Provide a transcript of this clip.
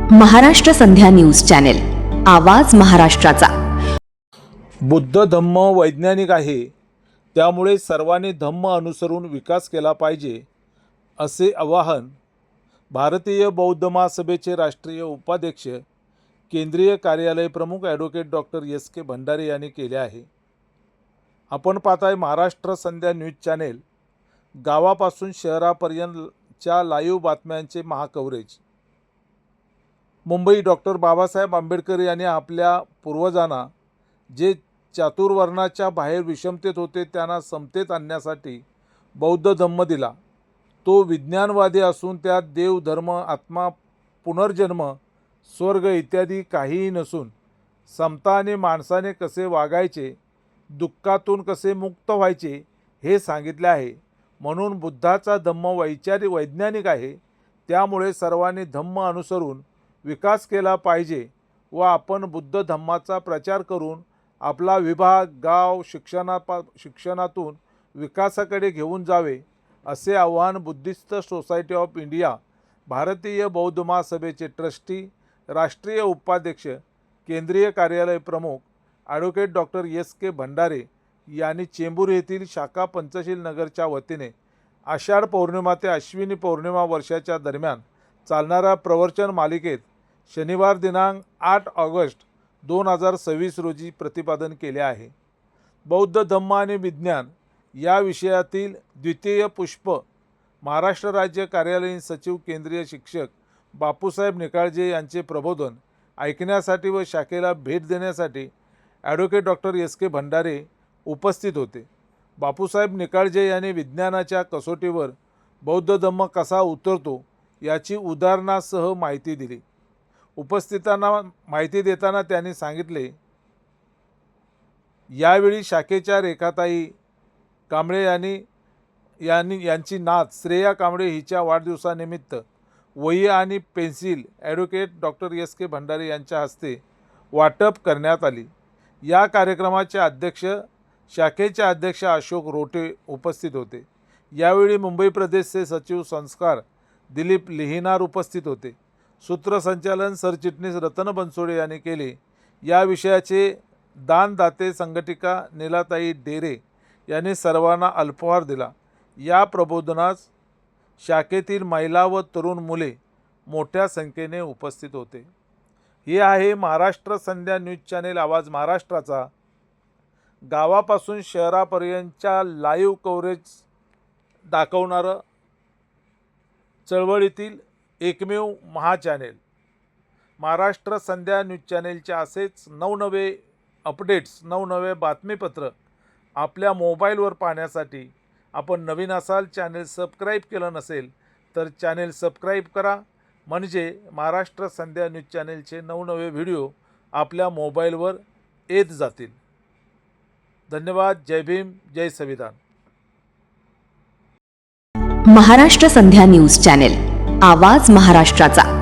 महाराष्ट्र संध्या news channel, आवाज महाराष्ट्राचा। बुद्ध धम्म वैज्ञानिक आहे, त्यामुळे सर्वांनी धम्म अनुसरून विकास केला पाहिजे, असे आवाहन भारतीय बौद्ध महासभेचे राष्ट्रीय उपाध्यक्ष केंद्रीय कार्यालय प्रमुख ॲडव्होकेट डॉक्टर एस के भंडारे यांनी केले आहे। आपण पाहताय महाराष्ट्र संध्या न्यूज चॅनेल, गावापासून शहरापर्यंतच्या लाईव्ह बातम्यांचे महाकव्हरेज। मुंबई डॉक्टर बाबासाहेब आंबेडकर यांनी आपल्या पूर्वजांना जे चातुर्वर्णाच्या बाहेर विषमतेत होते त्यांना समतेत आणण्यासाठी बौद्ध धम्म दिला। तो विज्ञानवादी असून त्यात देव, धर्म, आत्मा, पुनर्जन्म, स्वर्ग इत्यादी काहीही नसून समता आणि माणसाने कसे वागायचे, दुःखातून कसे मुक्त व्हायचे हे सांगितले आहे। म्हणून बुद्धाचा धम्म वैज्ञानिक आहे, त्यामुळे सर्वांनी धम्म अनुसरून विकास केला पाहिजे व आपण बुद्ध धम्माचा प्रचार करून आपला विभाग, गाव शिक्षणातून विकासाकडे घेऊन जावे, असे आवाहन बुद्धिस्ट सोसायटी ऑफ इंडिया भारतीय बौद्ध महासभेचे ट्रस्टी, राष्ट्रीय उपाध्यक्ष, केंद्रीय कार्यालय प्रमुख ॲडव्होकेट डॉक्टर एस के भंडारे यांनी चेंबूर येथील शाखा पंचशील नगरच्या वतीने आषाढ पौर्णिमा ते अश्विनी पौर्णिमा वर्षाच्या दरम्यान चालणाऱ्या प्रवचन मालिकेत शनिवार दिनांक 8 ऑगस्ट 2026 रोजी प्रतिपादन केले आहे। बौद्ध धम्म आणि विज्ञान या विषयातील द्वितीय पुष्प महाराष्ट्र राज्य कार्यालयीन सचिव केंद्रीय शिक्षक बापूसाहेब निकाळजे यांचे प्रबोधन ऐकण्यासाठी व शाखेला भेट देण्यासाठी ॲडव्होकेट डॉक्टर एस के भंडारे उपस्थित होते। बापूसाहेब निकाळजे यांनी विज्ञानाच्या कसोटीवर बौद्ध धम्म कसा उतरतो याची उदाहरणासह माहिती दिली। उपस्थितांना माहिती देताना त्यांनी सांगितले, यावेळी शाखेच्या रेखाताई कांबळे यांची नात श्रेया कांबळे हिच्या वाढदिवसानिमित्त वही आणि पेन्सिल ॲडव्होकेट डॉक्टर एस के भंडारे यांच्या हस्ते वाटप करण्यात आली। या कार्यक्रमाचे शाखेचे अध्यक्ष अशोक रोटे उपस्थित होते। यावेळी मुंबई प्रदेशचे सचिव संस्कार दिलीप लिहिनार उपस्थित होते। सूत्रसंचालन सरचिटणीस रतन बनसोडे यांनी केले। या विषयाचे दानदाते संघटिका नीलाताई डेरे यांनी सर्वांना अल्पहार दिला। या प्रबोधनास शाखेतील महिला व तरुण मुले मोठ्या संख्येने उपस्थित होते। हे आहे महाराष्ट्र संध्या न्यूज चॅनेल, आवाज महाराष्ट्राचा, गावापासून शहरापर्यंतच्या लाईव्ह कव्हरेज दाखवणारं चळवळीतील एकमेव महाचॅनेल। महाराष्ट्र संध्या न्यूज चॅनेलचे असेच नवनवे अपडेट्स, नवनवे बातमीपत्र आपल्या मोबाईलवर पाहण्यासाठी आपण नवीन असाल, चॅनेल सबस्क्राईब केलं नसेल तर चॅनेल सबस्क्राईब करा, म्हणजे महाराष्ट्र संध्या न्यूज चॅनेलचे नवनवे व्हिडिओ आपल्या मोबाईलवर येत जातील। धन्यवाद। जय भीम, जय संविधान। महाराष्ट्र संध्या न्यूज चॅनेल, आवाज महाराष्ट्राचा।